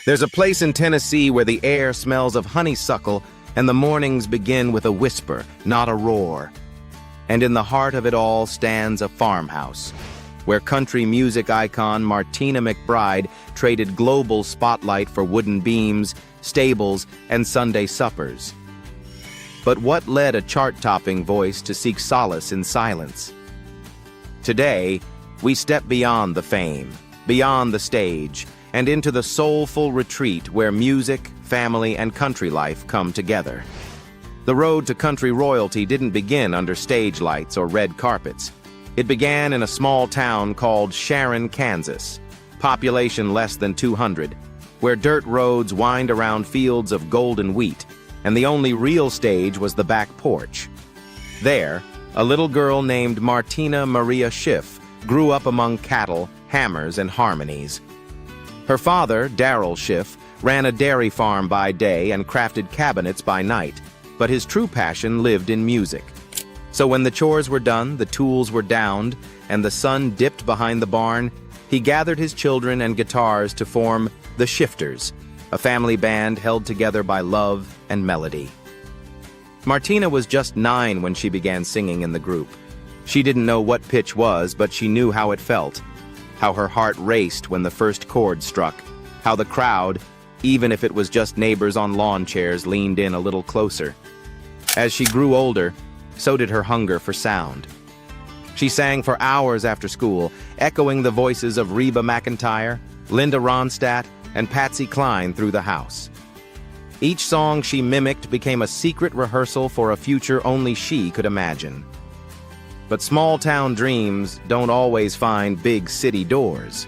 There's a place in Tennessee where the air smells of honeysuckle and the mornings begin with a whisper, not a roar. And in the heart of it all stands a farmhouse, where country music icon Martina McBride traded global spotlight for wooden beams, stables, and Sunday suppers. But what led a chart-topping voice to seek solace in silence? Today, we step beyond the fame, beyond the stage, and into the soulful retreat where music, family, and country life come together. The road to country royalty didn't begin under stage lights or red carpets. It began in a small town called Sharon, Kansas, population less than 200, where dirt roads wind around fields of golden wheat, and the only real stage was the back porch. There, a little girl named Martina Maria Schiff grew up among cattle, hammers, and harmonies. Her father, Darrell Schiff, ran a dairy farm by day and crafted cabinets by night, but his true passion lived in music. So when the chores were done, the tools were downed, and the sun dipped behind the barn, he gathered his children and guitars to form the Shifters, a family band held together by love and melody. Martina was just 9 when she began singing in the group. She didn't know what pitch was, but she knew how it felt, how her heart raced when the first chord struck, how the crowd, even if it was just neighbors on lawn chairs, leaned in a little closer. As she grew older, so did her hunger for sound. She sang for hours after school, echoing the voices of Reba McEntire, Linda Ronstadt, and Patsy Cline through the house. Each song she mimicked became a secret rehearsal for a future only she could imagine. But small-town dreams don't always find big city doors.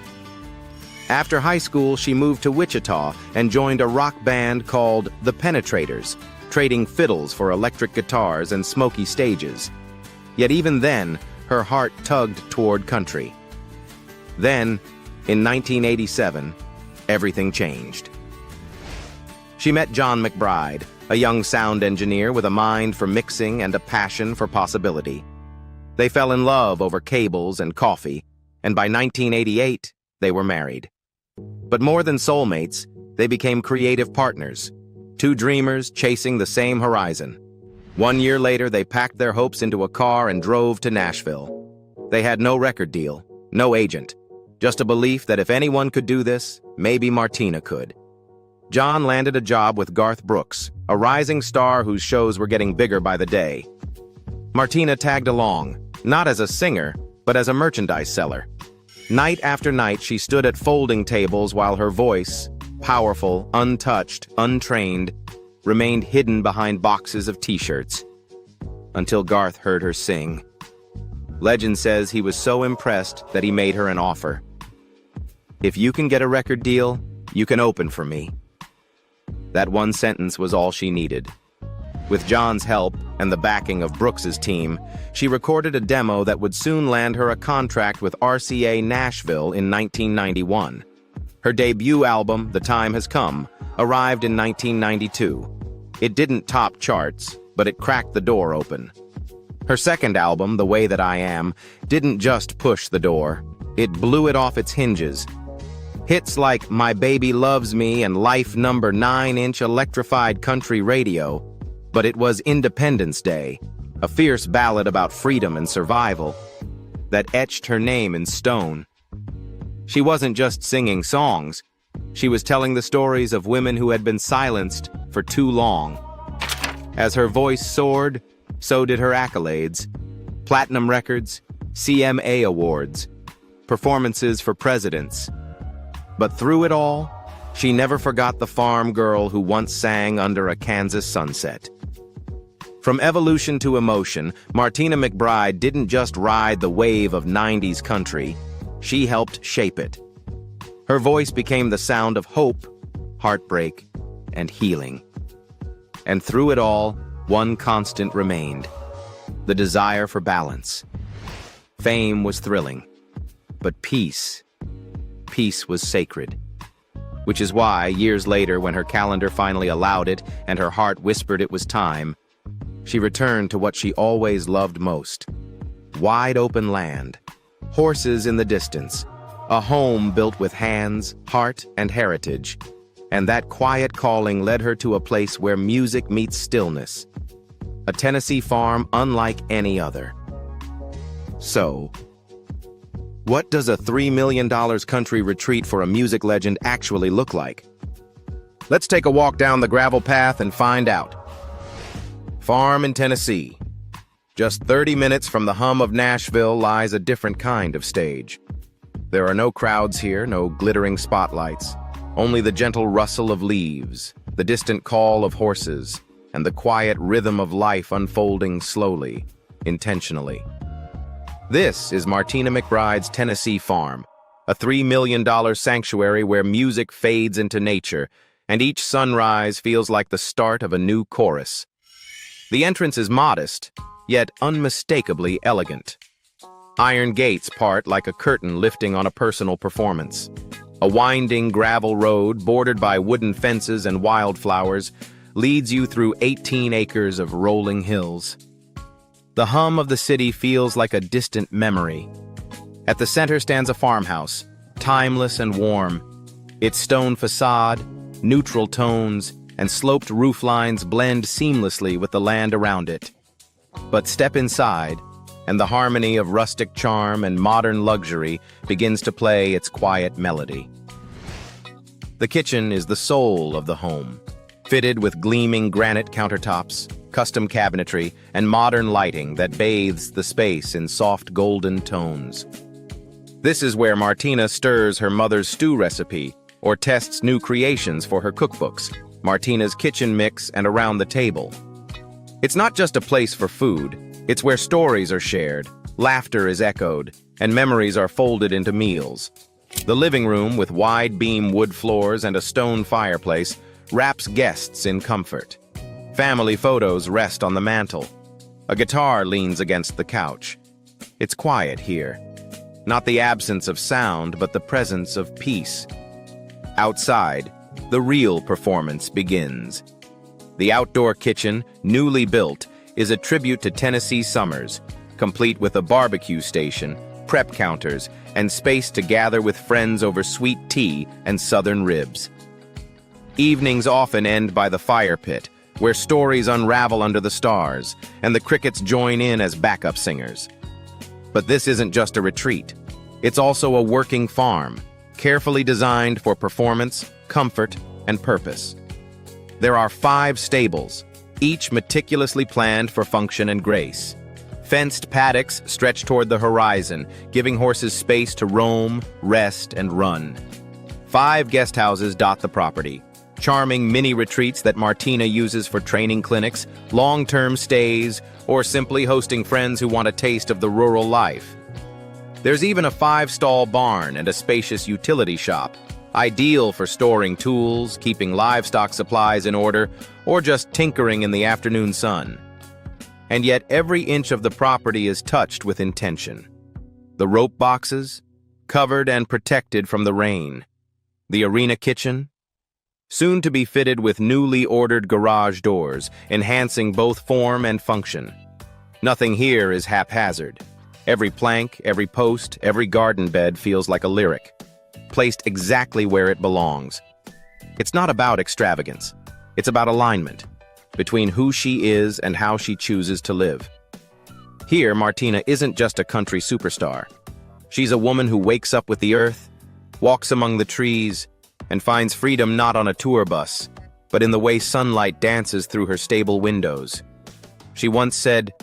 After high school, she moved to Wichita and joined a rock band called The Penetrators, trading fiddles for electric guitars and smoky stages. Yet even then, her heart tugged toward country. Then, in 1987, everything changed. She met John McBride, a young sound engineer with a mind for mixing and a passion for possibility. They fell in love over cables and coffee, and by 1988, they were married. But more than soulmates, they became creative partners, two dreamers chasing the same horizon. 1 year later, they packed their hopes into a car and drove to Nashville. They had no record deal, no agent, just a belief that if anyone could do this, maybe Martina could. John landed a job with Garth Brooks, a rising star whose shows were getting bigger by the day. Martina tagged along, not as a singer, but as a merchandise seller. Night after night, she stood at folding tables while her voice, powerful, untouched, untrained, remained hidden behind boxes of t-shirts. Until Garth heard her sing. Legend says he was so impressed that he made her an offer. "If you can get a record deal, you can open for me." That one sentence was all she needed. With John's help and the backing of Brooks's team, she recorded a demo that would soon land her a contract with RCA Nashville in 1991. Her debut album, The Time Has Come, arrived in 1992. It didn't top charts, but it cracked the door open. Her second album, The Way That I Am, didn't just push the door. It blew it off its hinges. Hits like My Baby Loves Me and Life number 9-inch electrified country radio. But it was Independence Day, a fierce ballad about freedom and survival, that etched her name in stone. She wasn't just singing songs. She was telling the stories of women who had been silenced for too long. As her voice soared, so did her accolades. Platinum records, CMA awards, performances for presidents. But through it all, she never forgot the farm girl who once sang under a Kansas sunset. From evolution to emotion, Martina McBride didn't just ride the wave of 90s country, she helped shape it. Her voice became the sound of hope, heartbreak, and healing. And through it all, one constant remained: the desire for balance. Fame was thrilling, but peace was sacred. Which is why, years later, when her calendar finally allowed it and her heart whispered it was time, she returned to what she always loved most: wide open land, horses in the distance, a home built with hands, heart, and heritage, and that quiet calling led her to a place where music meets stillness. A Tennessee farm unlike any other. So, what does a $3 million country retreat for a music legend actually look like? Let's take a walk down the gravel path and find out. Farm in Tennessee. Just 30 minutes from the hum of Nashville lies a different kind of stage. There are no crowds here, no glittering spotlights, only the gentle rustle of leaves, the distant call of horses, and the quiet rhythm of life unfolding slowly, intentionally. This is Martina McBride's Tennessee farm, a $3 million sanctuary where music fades into nature, and each sunrise feels like the start of a new chorus. The entrance is modest, yet unmistakably elegant. Iron gates part like a curtain lifting on a personal performance. A winding gravel road bordered by wooden fences and wildflowers leads you through 18 acres of rolling hills. The hum of the city feels like a distant memory. At the center stands a farmhouse, timeless and warm. Its stone facade, neutral tones, and sloped roof lines blend seamlessly with the land around it. But step inside, and the harmony of rustic charm and modern luxury begins to play its quiet melody. The kitchen is the soul of the home, fitted with gleaming granite countertops, custom cabinetry, and modern lighting that bathes the space in soft golden tones. This is where Martina stirs her mother's stew recipe or tests new creations for her cookbooks, Martina's Kitchen Mix and Around the Table. It's not just a place for food, it's where stories are shared, laughter is echoed, and memories are folded into meals. The living room, with wide beam wood floors and a stone fireplace, wraps guests in comfort. Family photos rest on the mantel. A guitar leans against the couch. It's quiet here. Not the absence of sound, but the presence of peace. Outside, the real performance begins. The outdoor kitchen, newly built, is a tribute to Tennessee summers, complete with a barbecue station, prep counters, and space to gather with friends over sweet tea and southern ribs. Evenings often end by the fire pit, where stories unravel under the stars, and the crickets join in as backup singers. But this isn't just a retreat. It's also a working farm, carefully designed for performance, comfort, and purpose. There are 5 stables, each meticulously planned for function and grace. Fenced paddocks stretch toward the horizon, giving horses space to roam, rest, and run. 5 guest houses dot the property, charming mini retreats that Martina uses for training clinics, long-term stays, or simply hosting friends who want a taste of the rural life. There's even a 5-stall barn and a spacious utility shop, ideal for storing tools, keeping livestock supplies in order, or just tinkering in the afternoon sun. And yet every inch of the property is touched with intention. The rope boxes, covered and protected from the rain. The arena kitchen, soon to be fitted with newly ordered garage doors, enhancing both form and function. Nothing here is haphazard. Every plank, every post, every garden bed feels like a lyric, placed exactly where it belongs. It's not about extravagance. It's about alignment between who she is and how she chooses to live. Here, Martina isn't just a country superstar. She's a woman who wakes up with the earth, walks among the trees, and finds freedom not on a tour bus, but in the way sunlight dances through her stable windows. She once said,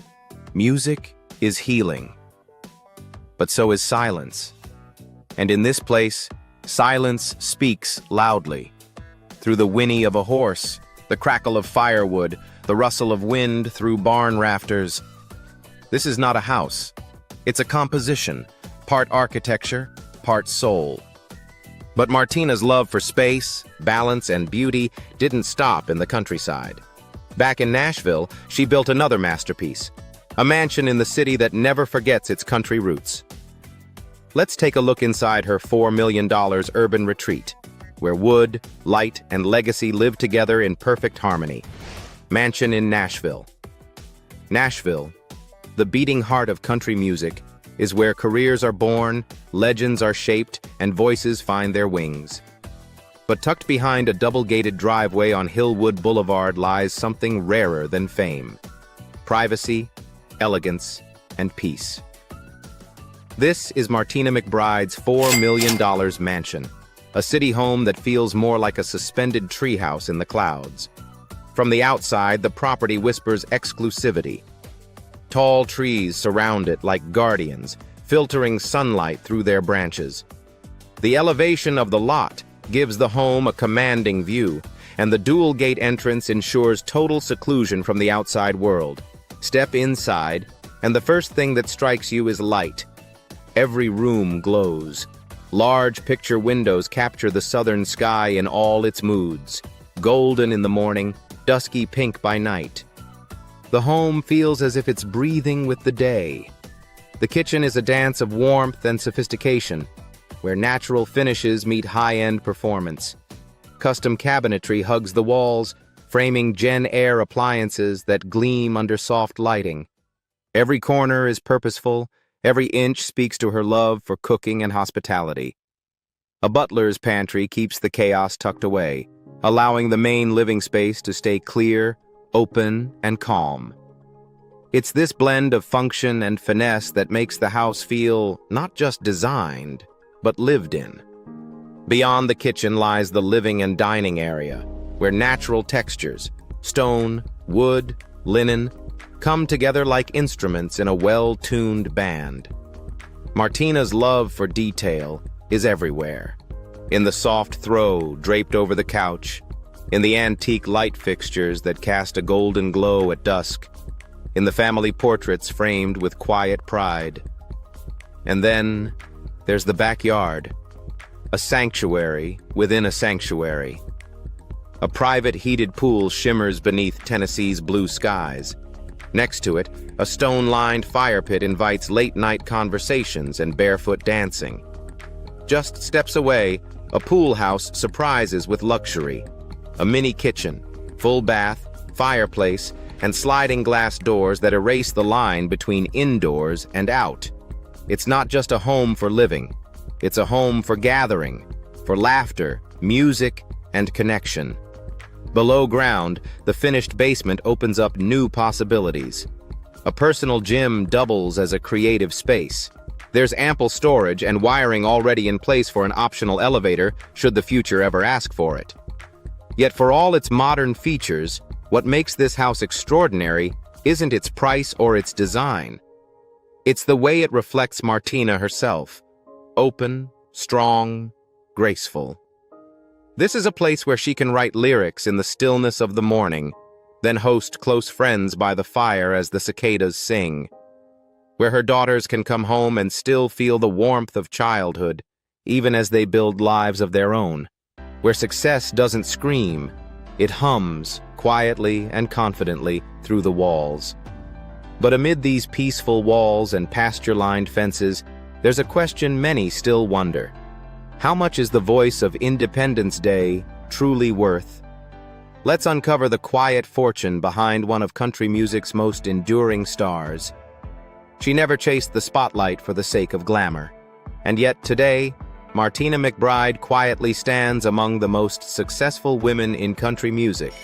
"Music is healing, but so is silence." And in this place, silence speaks loudly. Through the whinny of a horse, the crackle of firewood, the rustle of wind through barn rafters. This is not a house. It's a composition, part architecture, part soul. But Martina's love for space, balance, and beauty didn't stop in the countryside. Back in Nashville, she built another masterpiece, a mansion in the city that never forgets its country roots. Let's take a look inside her $4 million urban retreat, where wood, light, and legacy live together in perfect harmony. Mansion in Nashville. Nashville, the beating heart of country music, is where careers are born, legends are shaped, and voices find their wings. But tucked behind a double-gated driveway on Hillwood Boulevard lies something rarer than fame: privacy, elegance, and peace. This is Martina McBride's $4 million mansion, a city home that feels more like a suspended treehouse in the clouds. From the outside, the property whispers exclusivity. Tall trees surround it like guardians, filtering sunlight through their branches. The elevation of the lot gives the home a commanding view, and the dual-gate entrance ensures total seclusion from the outside world. Step inside, and the first thing that strikes you is light. Every room glows. Large picture windows capture the southern sky in all its moods, golden in the morning, dusky pink by night. The home feels as if it's breathing with the day. The kitchen is a dance of warmth and sophistication, where natural finishes meet high-end performance. Custom cabinetry hugs the walls, framing Gen Air appliances that gleam under soft lighting. Every corner is purposeful, every inch speaks to her love for cooking and hospitality. A butler's pantry keeps the chaos tucked away, allowing the main living space to stay clear, open, and calm. It's this blend of function and finesse that makes the house feel not just designed, but lived in. Beyond the kitchen lies the living and dining area, where natural textures, stone, wood, linen, come together like instruments in a well-tuned band. Martina's love for detail is everywhere. In the soft throw draped over the couch, in the antique light fixtures that cast a golden glow at dusk, in the family portraits framed with quiet pride. And then there's the backyard, a sanctuary within a sanctuary. A private heated pool shimmers beneath Tennessee's blue skies. Next to it, a stone-lined fire pit invites late-night conversations and barefoot dancing. Just steps away, a pool house surprises with luxury. A mini kitchen, full bath, fireplace, and sliding glass doors that erase the line between indoors and out. It's not just a home for living. It's a home for gathering, for laughter, music, and connection. Below ground, the finished basement opens up new possibilities. A personal gym doubles as a creative space. There's ample storage and wiring already in place for an optional elevator should the future ever ask for it. Yet for all its modern features, what makes this house extraordinary isn't its price or its design. It's the way it reflects Martina herself. Open, strong, graceful. This is a place where she can write lyrics in the stillness of the morning, then host close friends by the fire as the cicadas sing. Where her daughters can come home and still feel the warmth of childhood, even as they build lives of their own. Where success doesn't scream, it hums quietly and confidently through the walls. But amid these peaceful walls and pasture-lined fences, there's a question many still wonder. How much is the voice of Independence Day truly worth? Let's uncover the quiet fortune behind one of country music's most enduring stars. She never chased the spotlight for the sake of glamour. And yet today, Martina McBride quietly stands among the most successful women in country music,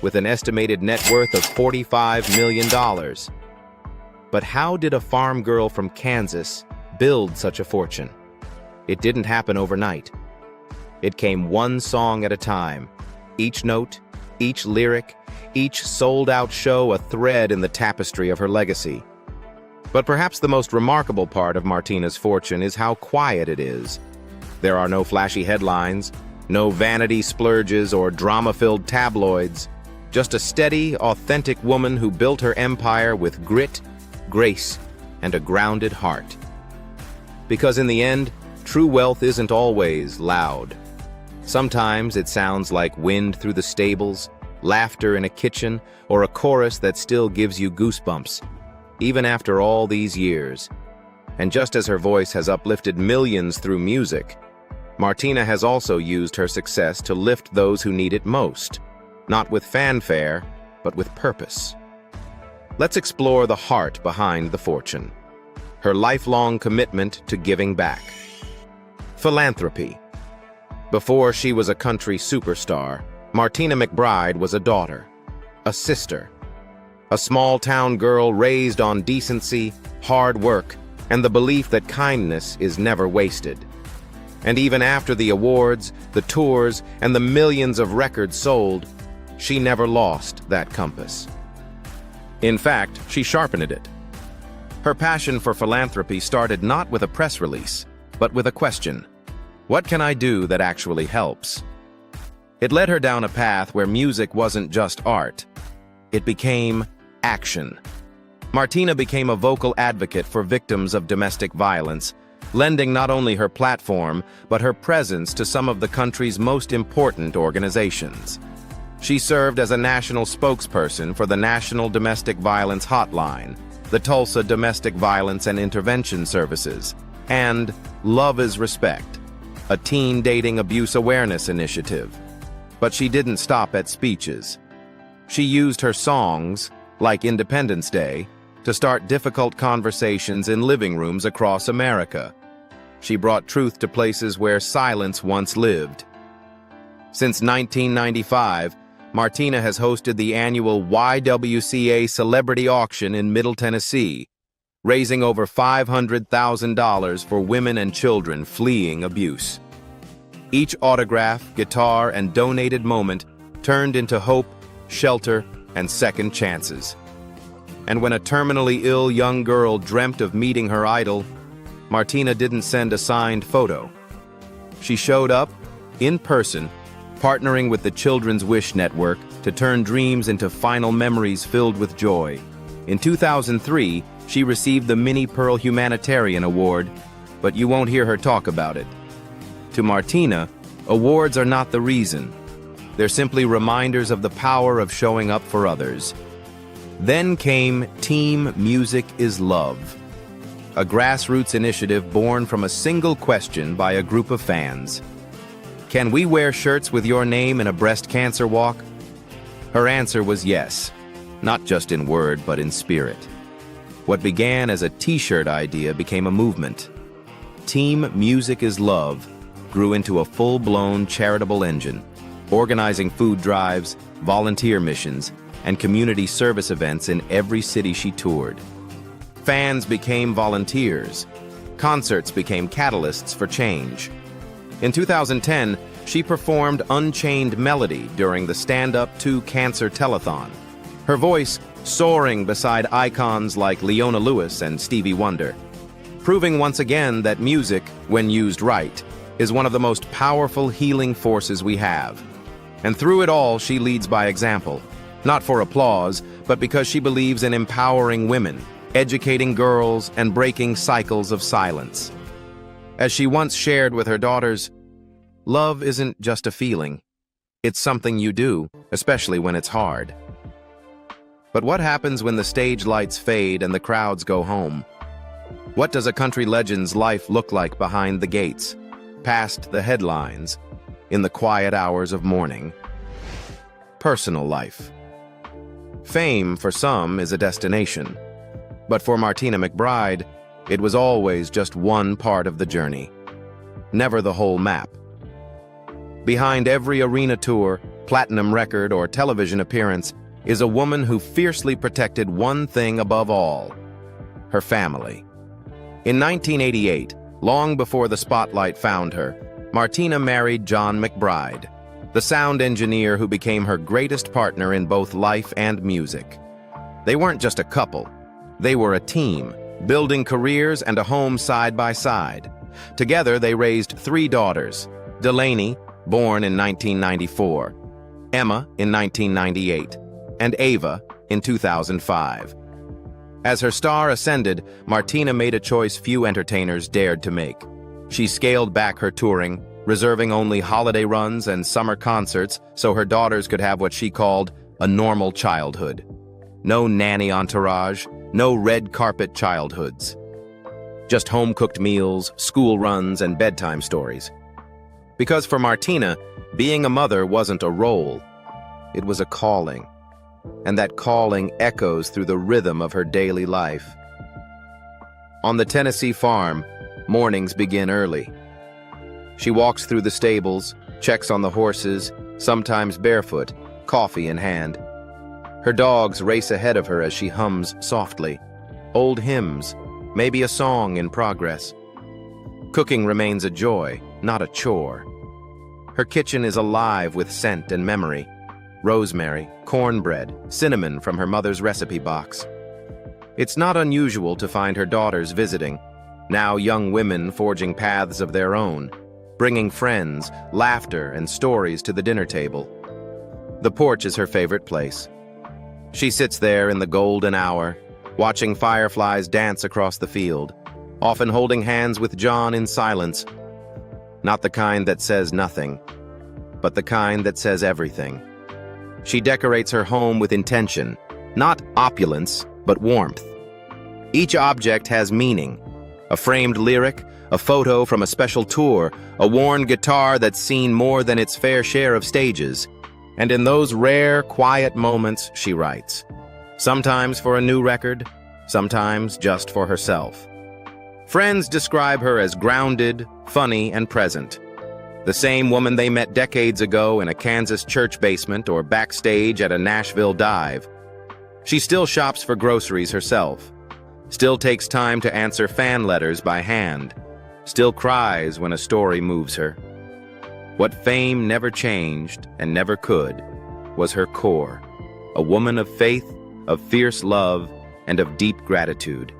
with an estimated net worth of $45 million. But how did a farm girl from Kansas build such a fortune? It didn't happen overnight. It came one song at a time. Each note, each lyric, each sold-out show a thread in the tapestry of her legacy. But perhaps the most remarkable part of Martina's fortune is how quiet it is. There are no flashy headlines, no vanity splurges or drama-filled tabloids, just a steady, authentic woman who built her empire with grit, grace, and a grounded heart. Because in the end, true wealth isn't always loud. Sometimes it sounds like wind through the stables, laughter in a kitchen, or a chorus that still gives you goosebumps, even after all these years. And just as her voice has uplifted millions through music, Martina has also used her success to lift those who need it most, not with fanfare, but with purpose. Let's explore the heart behind the fortune, her lifelong commitment to giving back. Philanthropy. Before she was a country superstar, Martina McBride was a daughter, a sister, a small-town girl raised on decency, hard work, and the belief that kindness is never wasted. And even after the awards, the tours, and the millions of records sold, she never lost that compass. In fact, she sharpened it. Her passion for philanthropy started not with a press release, but with a question: what can I do that actually helps? It led her down a path where music wasn't just art. It became action. Martina became a vocal advocate for victims of domestic violence, lending not only her platform, but her presence to some of the country's most important organizations. She served as a national spokesperson for the National Domestic Violence Hotline, the Tulsa Domestic Violence and Intervention Services, and Love is Respect, a teen dating abuse awareness initiative. But she didn't stop at speeches. She used her songs, like Independence Day, to start difficult conversations in living rooms across America. She brought truth to places where silence once lived. Since 1995, Martina has hosted the annual YWCA Celebrity Auction in Middle Tennessee, raising over $500,000 for women and children fleeing abuse. Each autograph, guitar, and donated moment turned into hope, shelter, and second chances. And when a terminally ill young girl dreamt of meeting her idol, Martina didn't send a signed photo. She showed up, in person, partnering with the Children's Wish Network to turn dreams into final memories filled with joy. In 2003, she received the Minnie Pearl Humanitarian Award, but you won't hear her talk about it. To Martina, awards are not the reason. They're simply reminders of the power of showing up for others. Then came Team Music is Love, a grassroots initiative born from a single question by a group of fans. Can we wear shirts with your name in a breast cancer walk? Her answer was yes, not just in word but in spirit. What began as a t-shirt idea became a movement. Team Music is Love grew into a full-blown charitable engine, organizing food drives, volunteer missions, and community service events in every city she toured. Fans became volunteers. Concerts became catalysts for change. In 2010, she performed Unchained Melody during the Stand Up to Cancer Telethon, her voice soaring beside icons like Leona Lewis and Stevie Wonder, proving once again that music, when used right, is one of the most powerful healing forces we have. And through it all, she leads by example, not for applause, but because she believes in empowering women, educating girls, and breaking cycles of silence. As she once shared with her daughters, love isn't just a feeling. It's something you do, especially when it's hard. But what happens when the stage lights fade and the crowds go home? What does a country legend's life look like behind the gates, past the headlines, in the quiet hours of mourning? Personal life. Fame, for some, is a destination. But for Martina McBride, it was always just one part of the journey, never the whole map. Behind every arena tour, platinum record, or television appearance is a woman who fiercely protected one thing above all: her family. In 1988, long before the spotlight found her, Martina married John McBride, the sound engineer who became her greatest partner in both life and music. They weren't just a couple. They were a team, building careers and a home side by side. Together, they raised 3 daughters: Delaney, born in 1994, Emma in 1998, and Ava in 2005. As her star ascended, Martina made a choice few entertainers dared to make. She scaled back her touring, reserving only holiday runs and summer concerts so her daughters could have what she called a normal childhood. No nanny entourage, no red carpet childhoods. Just home-cooked meals, school runs, and bedtime stories. Because for Martina, being a mother wasn't a role, it was a calling. And that calling echoes through the rhythm of her daily life. On the Tennessee farm, mornings begin early. She walks through the stables, checks on the horses, sometimes barefoot, coffee in hand. Her dogs race ahead of her as she hums softly. Old hymns, maybe a song in progress. Cooking remains a joy, not a chore. Her kitchen is alive with scent and memory. Rosemary, cornbread, cinnamon from her mother's recipe box. It's not unusual to find her daughters visiting, now young women forging paths of their own, bringing friends, laughter, and stories to the dinner table. The porch is her favorite place. She sits there in the golden hour, watching fireflies dance across the field, often holding hands with John in silence. Not the kind that says nothing, but the kind that says everything. She decorates her home with intention, not opulence, but warmth. Each object has meaning. A framed lyric, a photo from a special tour, a worn guitar that's seen more than its fair share of stages. And in those rare, quiet moments, she writes. Sometimes for a new record, sometimes just for herself. Friends describe her as grounded, funny, and present. The same woman they met decades ago in a Kansas church basement or backstage at a Nashville dive. She still shops for groceries herself, still takes time to answer fan letters by hand, still cries when a story moves her. What fame never changed and never could was her core, a woman of faith, of fierce love, and of deep gratitude.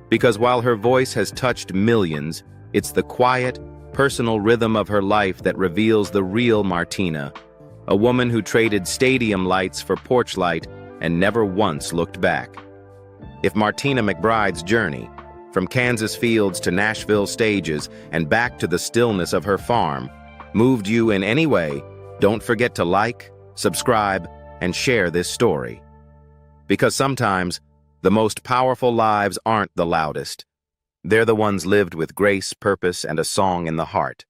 Because while her voice has touched millions, it's the quiet, personal rhythm of her life that reveals the real Martina, a woman who traded stadium lights for porch light and never once looked back. If Martina McBride's journey, from Kansas fields to Nashville stages and back to the stillness of her farm, moved you in any way, don't forget to like, subscribe, and share this story. Because sometimes, the most powerful lives aren't the loudest. They're the ones lived with grace, purpose, and a song in the heart.